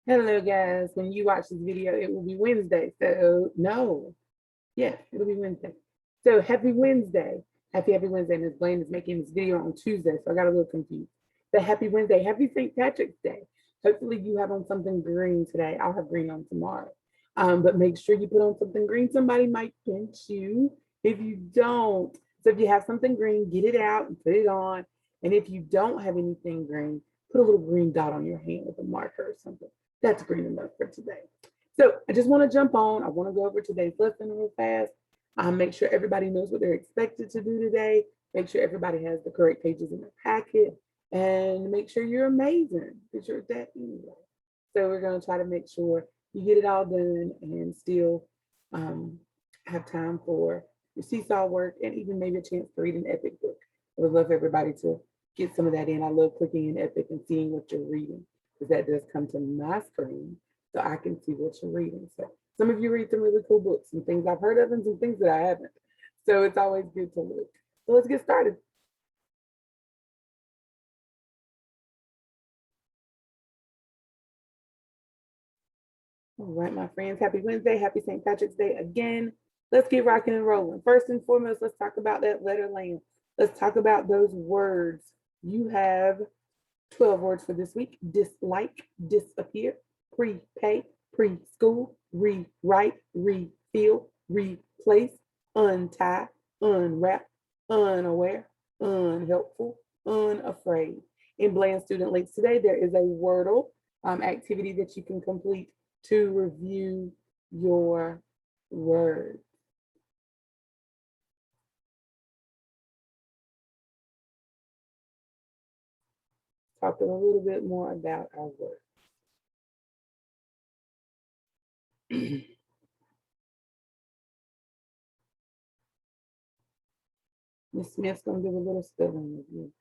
Hello, guys. When you watch this video, it will be Wednesday. So, no, yes, it'll be Wednesday. So, happy Wednesday. Happy Wednesday. Ms. Blaine is making this video on Tuesday, so I got a little confused. But happy Wednesday. Happy St. Patrick's Day. Hopefully, you have on something green today. I'll have green on tomorrow. But make sure you put on something green. Somebody might pinch you if you don't. So, if you have something green, get it out and put it on. And if you don't have anything green, put a little green dot on your hand with a marker or something. That's green enough for today. So I just want to jump on. I want to go over today's lesson real fast. Make sure everybody knows what they're expected to do today. Make sure everybody has the correct pages in their packet, and make sure you're amazing because you're that anyway. So we're going to try to make sure you get it all done and still um, have time for your seesaw work and even maybe a chance to read an epic book. I would love everybody to get some of that in. I love clicking in epic and seeing what you're reading because that does come to my screen so I can see what you're reading. So some of you read some really cool books, some things I've heard of and some things that I haven't. So it's always good to look. So let's get started. All right, my friends, happy Wednesday, happy St. Patrick's Day again. Let's get rocking and rolling. First and foremost, let's talk about that letter land. Let's talk about those words. You have 12 words for this week: dislike, disappear, prepay, preschool, rewrite, refill, replace, untie, unwrap, unaware, unhelpful, unafraid. In Bland Student Links today, there is a Wordle activity that you can complete to review your words. Talking a little bit more about our words. Miss Smith's gonna give a little spelling review.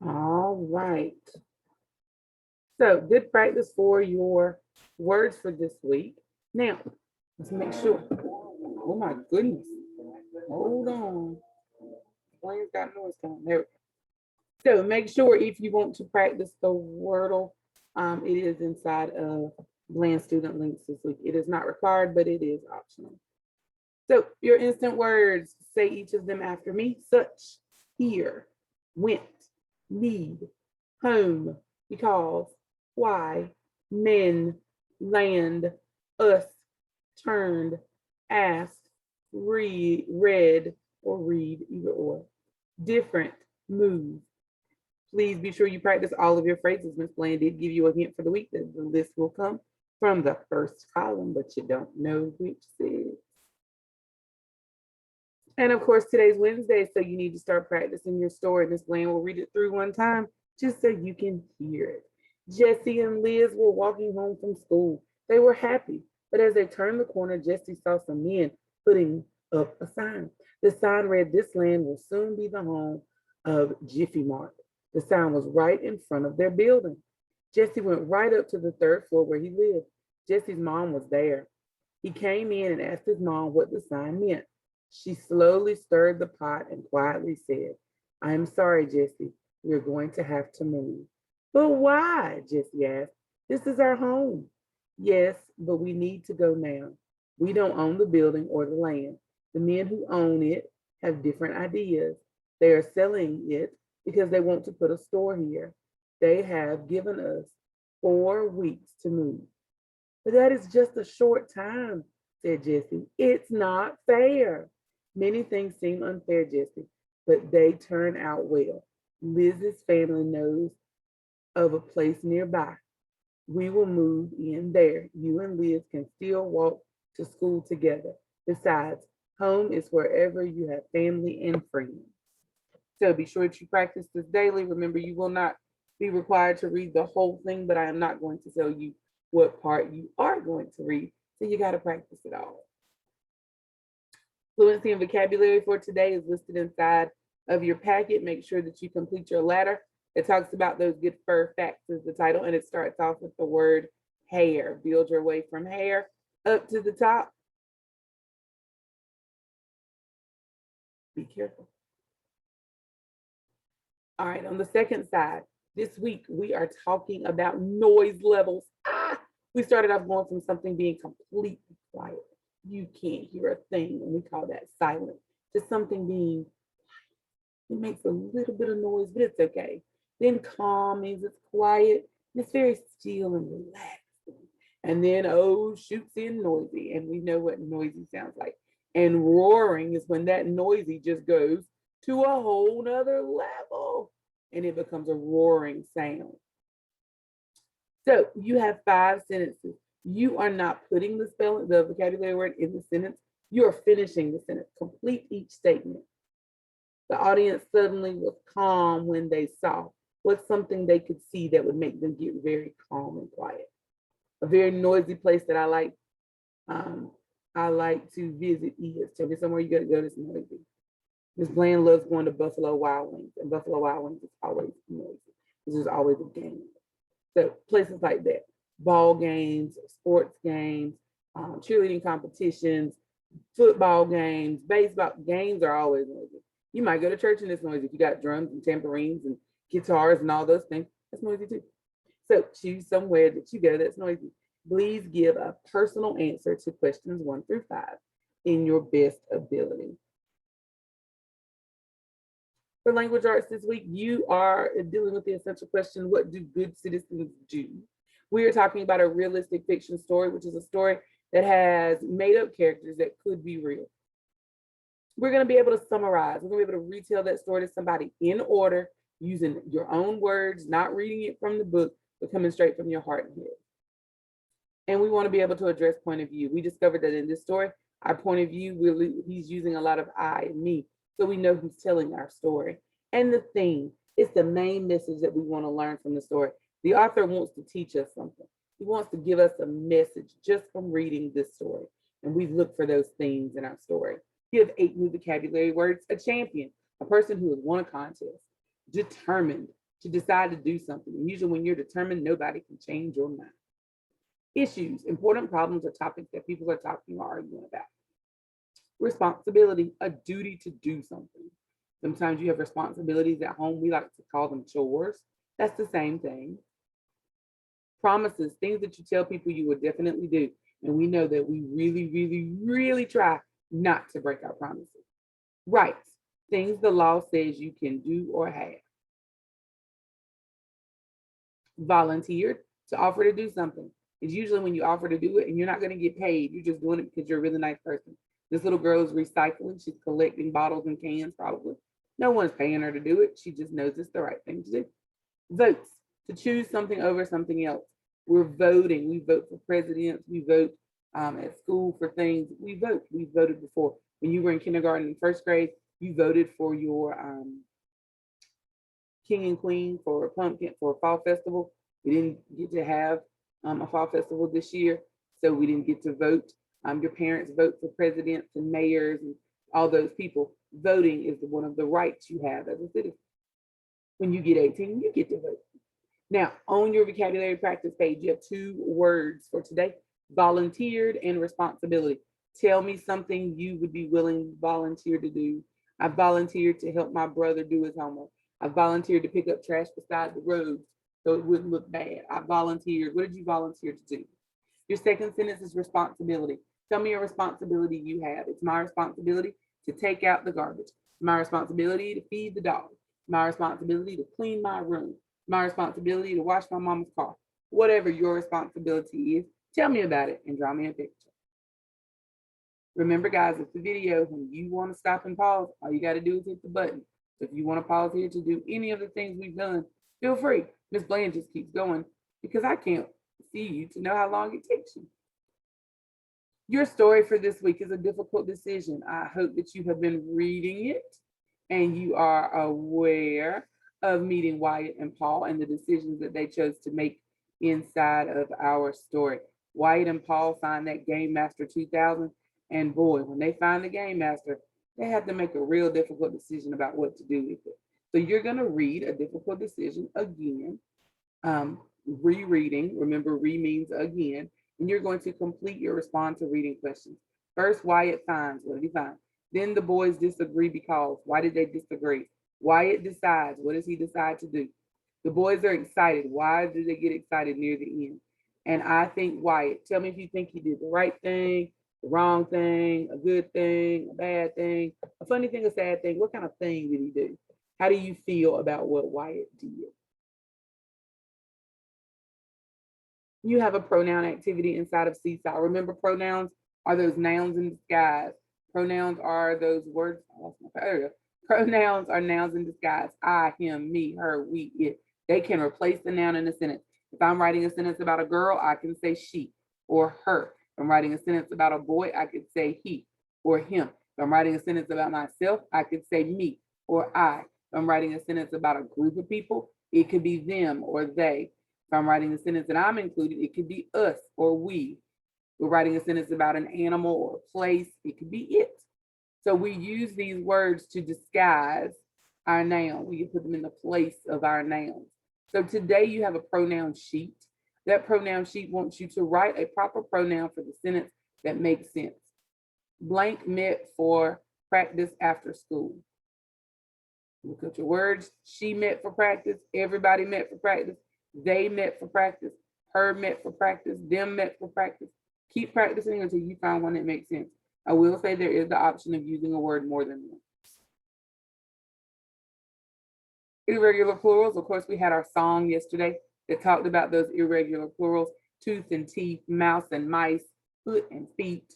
All right. So good practice for your words for this week. Now, let's make sure. Oh my goodness. Hold on. Blaine got noise coming. There we go. So make sure if you want to practice the Wordle, it is inside of Bland Student Links this week. It is not required, but it is optional. So your instant words, say each of them after me. Such, here, went, need, home, because, why, men, land, us, turned, asked, read, or read, either or. Different, move. Please be sure you practice all of your phrases. Miss Bland did give you a hint for the week that the list will come from the first column, but you don't know which is. And of course, today's Wednesday, so you need to start practicing your story. Miss Bland will read it through one time just so you can hear it. Jesse and Liz were walking home from school. They were happy, but as they turned the corner, Jesse saw some men putting up a sign. The sign read, "This land will soon be the home of Jiffy Mart." The sign was right in front of their building. Jesse went right up to the third floor where he lived. Jesse's mom was there. He came in and asked his mom what the sign meant. She slowly stirred the pot and quietly said, "I am sorry, Jesse. We're going to have to move." "But why?" Jesse asked. "This is our home." "Yes, but we need to go now. We don't own the building or the land. The men who own it have different ideas. They are selling it because they want to put a store here. They have given us 4 weeks to move." "But that is just a short time," said Jesse. "It's not fair." "Many things seem unfair, Jesse, but they turn out well. Liz's family knows of a place nearby. We will move in there. You and Liz can still walk to school together. Besides, home is wherever you have family and friends." So be sure that you practice this daily. Remember, you will not be required to read the whole thing, but I am not going to tell you what part you are going to read. So you got to practice it all. Fluency and vocabulary for today is listed inside of your packet. Make sure that you complete your ladder. It talks about those good fur facts is the title, and it starts off with the word hair. Build your way from hair up to the top. Be careful. All right, on the second side, this week we are talking about noise levels. We started off going from something being completely quiet. You can't hear a thing, and we call that silent, to something being, it makes a little bit of noise, but it's okay. Then calm means it's quiet, and it's very still and relaxing. And then shoots in noisy, and we know what noisy sounds like. And roaring is when that noisy just goes to a whole nother level, and it becomes a roaring sound. So you have 5 sentences. You are not putting the vocabulary word in the sentence. You are finishing the sentence. Complete each statement. The audience suddenly was calm when they saw. What's something they could see that would make them get very calm and quiet? A very noisy place that I like to visit is. Tell me somewhere you got to go that's noisy. Miss Bland loves going to Buffalo Wild Wings, and Buffalo Wild Wings is always noisy. There's always a game. So places like that, ball games, sports games, cheerleading competitions, football games, baseball games are always noisy. You might go to church and it's noisy. If you got drums and tambourines and guitars and all those things, that's noisy too. So choose somewhere that you go that's noisy. Please give a personal answer to questions 1 through 5 in your best ability. For language arts this week, you are dealing with the essential question, what do good citizens do? We are talking about a realistic fiction story, which is a story that has made up characters that could be real. We're going to be able to summarize. We're going to be able to retell that story to somebody in order, using your own words, not reading it from the book, but coming straight from your heart and head. And we want to be able to address point of view. We discovered that in this story, our point of view, he's using a lot of I and me. So we know who's telling our story. And the theme is the main message that we want to learn from the story. The author wants to teach us something. He wants to give us a message just from reading this story. And we've looked for those themes in our story. Give 8 new vocabulary words: a champion, a person who has won a contest, determined, to decide to do something. And usually when you're determined, nobody can change your mind. Issues, important problems or topics that people are talking or arguing about. Responsibility, a duty to do something. Sometimes you have responsibilities at home. We like to call them chores. That's the same thing. Promises, things that you tell people you will definitely do. And we know that we really, really, really try not to break our promises. Rights, things the law says you can do or have. Volunteered, to offer to do something. It's usually when you offer to do it and you're not going to get paid. You're just doing it because you're a really nice person. This little girl is recycling. She's collecting bottles and cans probably. No one's paying her to do it. She just knows it's the right thing to do. Votes, to choose something over something else. We're voting. We vote for presidents. We vote at school for things. We vote. We voted before. When you were in kindergarten and first grade, you voted for your king and queen for a pumpkin, for a fall festival. We didn't get to have a fall festival this year, so we didn't get to vote. Your parents vote for presidents and mayors and all those people. Voting is one of the rights you have as a citizen. When you get 18, you get to vote. Now, on your vocabulary practice page, you have 2 words for today: volunteered and responsibility. Tell me something you would be willing to volunteer to do. I volunteered to help my brother do his homework. I volunteered to pick up trash beside the road so it wouldn't look bad. I volunteered. What did you volunteer to do? Your second sentence is responsibility. Tell me a responsibility you have. It's my responsibility to take out the garbage. It's my responsibility to feed the dog. It's my responsibility to clean my room. It's my responsibility to wash my mama's car. Whatever your responsibility is, tell me about it and draw me a picture. Remember, guys, it's a video. When you want to stop and pause, all you got to do is hit the button. So if you want to pause here to do any of the things we've done, feel free. Miss Bland just keeps going because I can't see you to know how long it takes you. Your story for this week is a difficult decision. I hope that you have been reading it and you are aware of meeting Wyatt and Paul and the decisions that they chose to make inside of our story. Wyatt and Paul find that Game Master 2000, and boy, when they find the Game Master, they have to make a real difficult decision about what to do with it. So you're going to read a difficult decision again, rereading. Remember, re means again, and you're going to complete your respond to reading questions. First, Wyatt finds. What did he find? Then the boys disagree because. Why did they disagree? Wyatt decides. What does he decide to do? The boys are excited. Why do they get excited near the end? And I think Wyatt, tell me if you think he did the right thing, the wrong thing, a good thing, a bad thing, a funny thing, a sad thing. What kind of thing did he do? How do you feel about what Wyatt did? You have a pronoun activity inside of Seesaw. Remember, pronouns are those nouns in disguise. Pronouns are those words. Pronouns are nouns in disguise. I, him, me, her, we, it. They can replace the noun in a sentence. If I'm writing a sentence about a girl, I can say she or her. If I'm writing a sentence about a boy, I could say he or him. If I'm writing a sentence about myself, I could say me or I. If I'm writing a sentence about a group of people, it could be them or they. If I'm writing a sentence and I'm included, it could be us or we. We're writing a sentence about an animal or a place, it could be it. So we use these words to disguise our noun. We can put them in the place of our nouns. So today you have a pronoun sheet. That pronoun sheet wants you to write a proper pronoun for the sentence that makes sense. Blank met for practice after school. Look at your words. She met for practice. Everybody met for practice. They met for practice. Her met for practice. Them met for practice. Keep practicing until you find one that makes sense. I will say there is the option of using a word more than once. Irregular plurals. Of course, we had our song yesterday that talked about those irregular plurals: tooth and teeth, mouse and mice, foot and feet,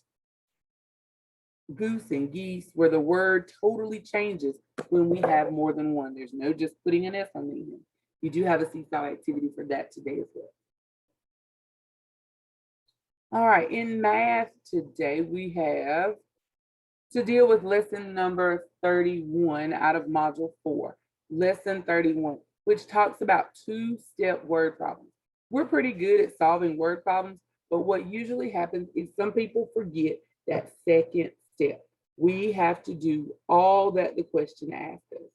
goose and geese, where the word totally changes when we have more than one. There's no just putting an S on the end. You do have a Seesaw activity for that today as well. All right, in math today, we have to deal with lesson number 31 out of module 4, lesson 31, which talks about two-step word problems. We're pretty good at solving word problems, but what usually happens is some people forget that second step. We have to do all that the question asks us.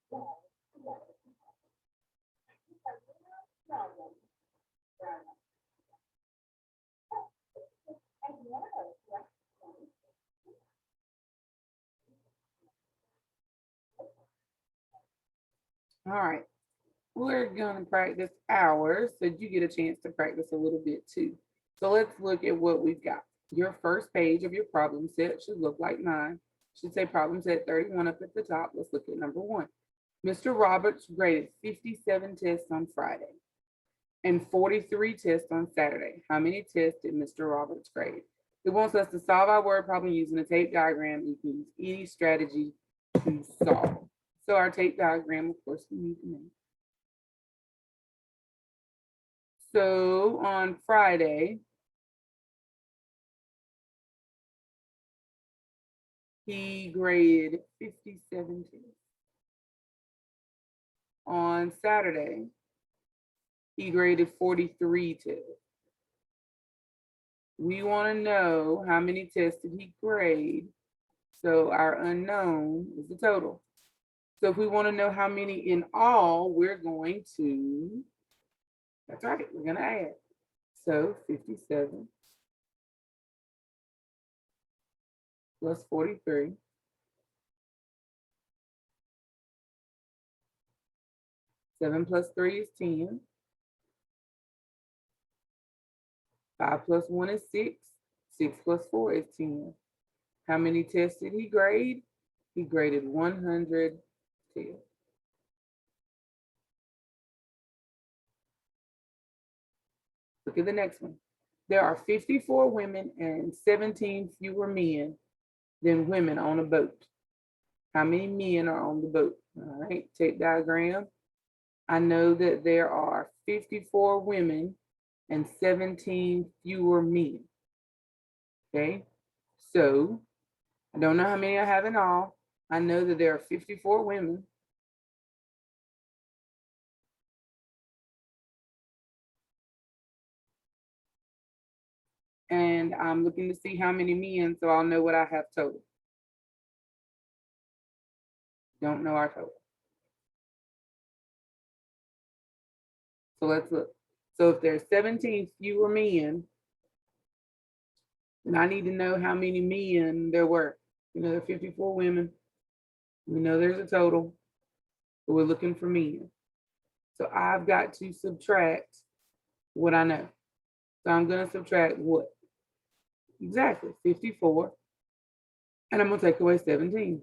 All right, we're gonna practice ours, so you get a chance to practice a little bit too. So let's look at what we've got. Your first page of your problem set should look like mine. Should say problem set 31 up at the top. Let's look at number 1. Mr. Roberts graded 57 tests on Friday and 43 tests on Saturday. How many tests did Mr. Roberts grade? It wants us to solve our word problem using a tape diagram. You can use any strategy to solve. So our tape diagram, of course, we need to make. So on Friday, he graded 57 tests. On Saturday, he graded 43 tests. We want to know how many tests did he grade. So our unknown is the total. So if we want to know how many in all, we're going to, that's right, we're going to add. So 57 plus 43. 7 plus 3 is 10. 5 plus 1 is 6. 6 plus 4 is 10. How many tests did he grade? He graded 100 tests. Look at the next one. There are 54 women and 17 fewer men than women on a boat. How many men are on the boat? All right, tape diagram. I know that there are 54 women and 17 fewer men. Okay, so I don't know how many I have in all. I know that there are 54 women. And I'm looking to see how many men, so I'll know what I have total. Don't know our total. So let's look. So if there's 17 fewer men, then I need to know how many men there were. You know, there are 54 women. We know there's a total, but we're looking for men. So I've got to subtract what I know. So I'm going to subtract what? Exactly, 54. And I'm going to take away 17.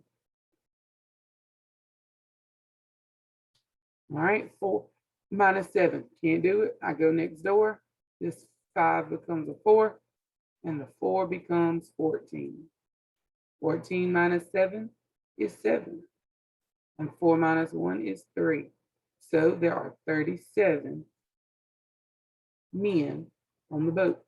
All right, 4 minus 7. Can't do it. I go next door. This 5 becomes a 4, and the 4 becomes 14. 14 minus 7 is 7. And 4 minus 1 is 3. So there are 37 men on the boat.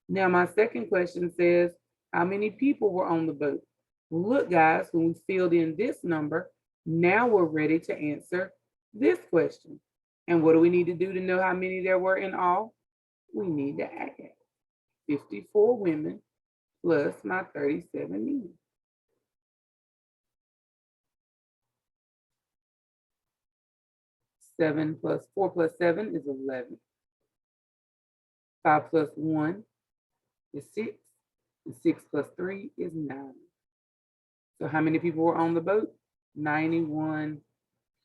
Now, my second question says, how many people were on the boat? Look, guys, when we filled in this number, now we're ready to answer this question. And what do we need to do to know how many there were in all? We need to add 54 women plus my 37 men. Seven plus 4 plus 7 is 11. 5 plus 1 is 6. And 6 plus 3 is 9. So how many people were on the boat? 91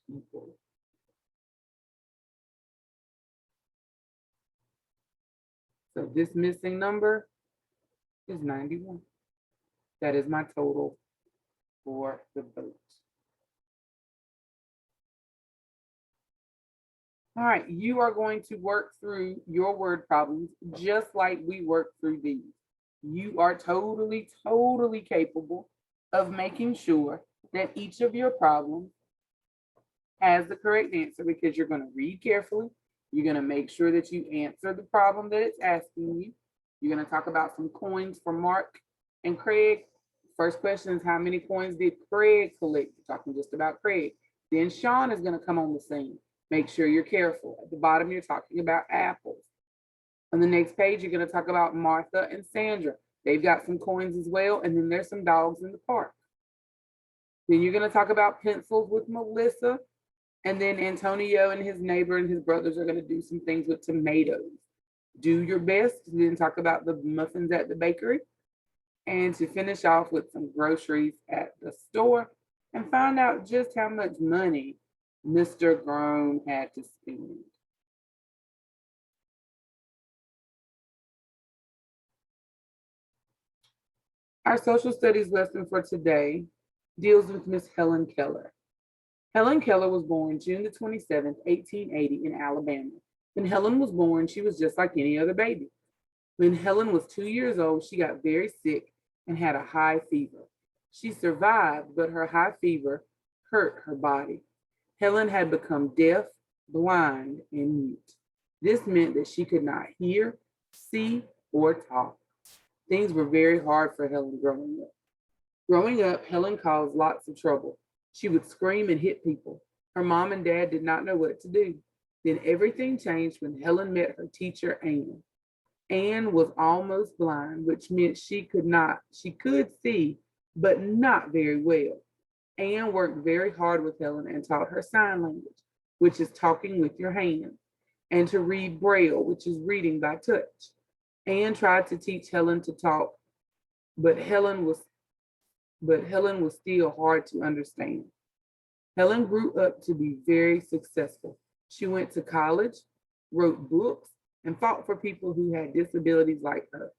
people. So this missing number is 91. That is my total for the boat. All right, you are going to work through your word problems just like we worked through these. You are totally capable of making sure that each of your problems has the correct answer, because you're going to read carefully. You're going to make sure that you answer the problem that it's asking you. You're going to talk about some coins for Mark and Craig. First question is, how many coins did Craig collect? We're talking just about Craig. Then Sean is going to come on the scene. Make sure you're careful. At the bottom, you're talking about apples. On the next page, you're going to talk about Martha and Sandra. They've got some coins as well. And then there's some dogs in the park. Then you're going to talk about pencils with Melissa. And then Antonio and his neighbor and his brothers are going to do some things with tomatoes. Do your best. Then talk about the muffins at the bakery. And to finish off with some groceries at the store and find out just how much money Mr. Grown had to spend. Our social studies lesson for today deals with Miss Helen Keller. Helen Keller was born June the 27th, 1880 in Alabama. When Helen was born, she was just like any other baby. When Helen was 2 years old, she got very sick and had a high fever. She survived, but her high fever hurt her body. Helen had become deaf, blind, and mute. This meant that she could not hear, see, or talk. Things were very hard for Helen growing up. Growing up, Helen caused lots of trouble. She would scream and hit people. Her mom and dad did not know what to do. Then everything changed when Helen met her teacher, Anne. Anne was almost blind, which meant she could see, but not very well. Anne worked very hard with Helen and taught her sign language, which is talking with your hands, and to read Braille, which is reading by touch. Anne tried to teach Helen to talk, but Helen was still hard to understand. Helen grew up to be very successful. She went to college, wrote books, and fought for people who had disabilities like her.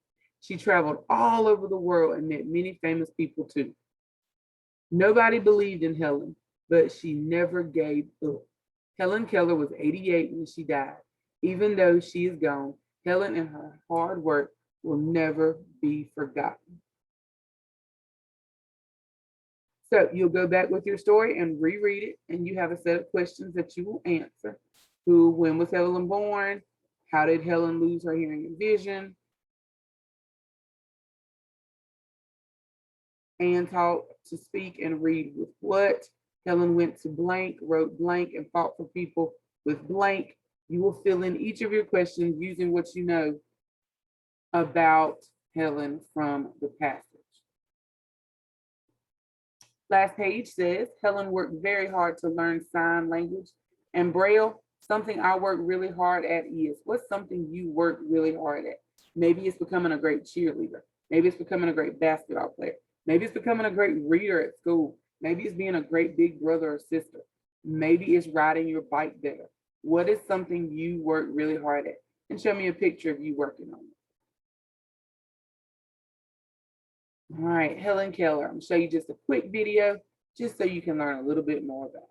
She traveled all over the world and met many famous people too. Nobody believed in Helen, but she never gave up. Helen Keller was 88 when she died. Even though she is gone, Helen and her hard work will never be forgotten. So you'll go back with your story and reread it, and you have a set of questions that you will answer. When was Helen born? How did Helen lose her hearing and vision? Anne taught to speak and read with what? Helen went to blank, wrote blank, and fought for people with blank. You will fill in each of your questions using what you know about Helen from the passage. Last page says, Helen worked very hard to learn sign language and Braille. Something I work really hard at is, what's something you work really hard at? Maybe it's becoming a great cheerleader. Maybe it's becoming a great basketball player. Maybe it's becoming a great reader at school. Maybe it's being a great big brother or sister. Maybe it's riding your bike better. What is something you work really hard at? And show me a picture of you working on it. All right, Helen Keller. I'm gonna show you just a quick video just so you can learn a little bit more about it.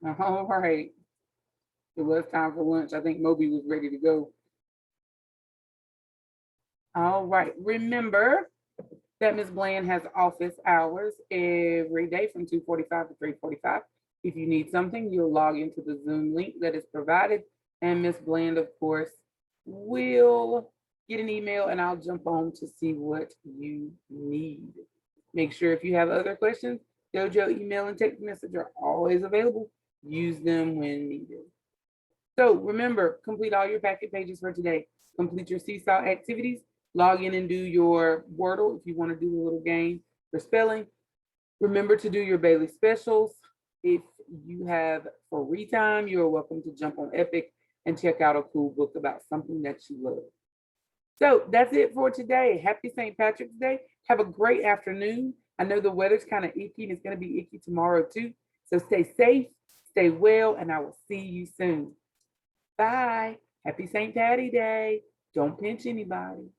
All right. It was time for lunch. I think Moby was ready to go. All right. Remember that Ms. Bland has office hours every day from 2:45 to 3:45. If you need something, you'll log into the Zoom link that is provided. And Ms. Bland, of course, will get an email and I'll jump on to see what you need. Make sure if you have other questions, JoJo email and text message are always available. Use them when needed. So remember, complete all your packet pages for today. Complete your Seesaw activities. Log in and do your Wordle if you want to do a little game for spelling. Remember to do your Bailey specials. If you have free time, you're welcome to jump on Epic and check out a cool book about something that you love. So that's it for today. Happy St. Patrick's Day. Have a great afternoon. I know the weather's kind of icky and it's going to be icky tomorrow too. So stay safe, stay well, and I will see you soon. Bye. Happy St. Patty Day. Don't pinch anybody.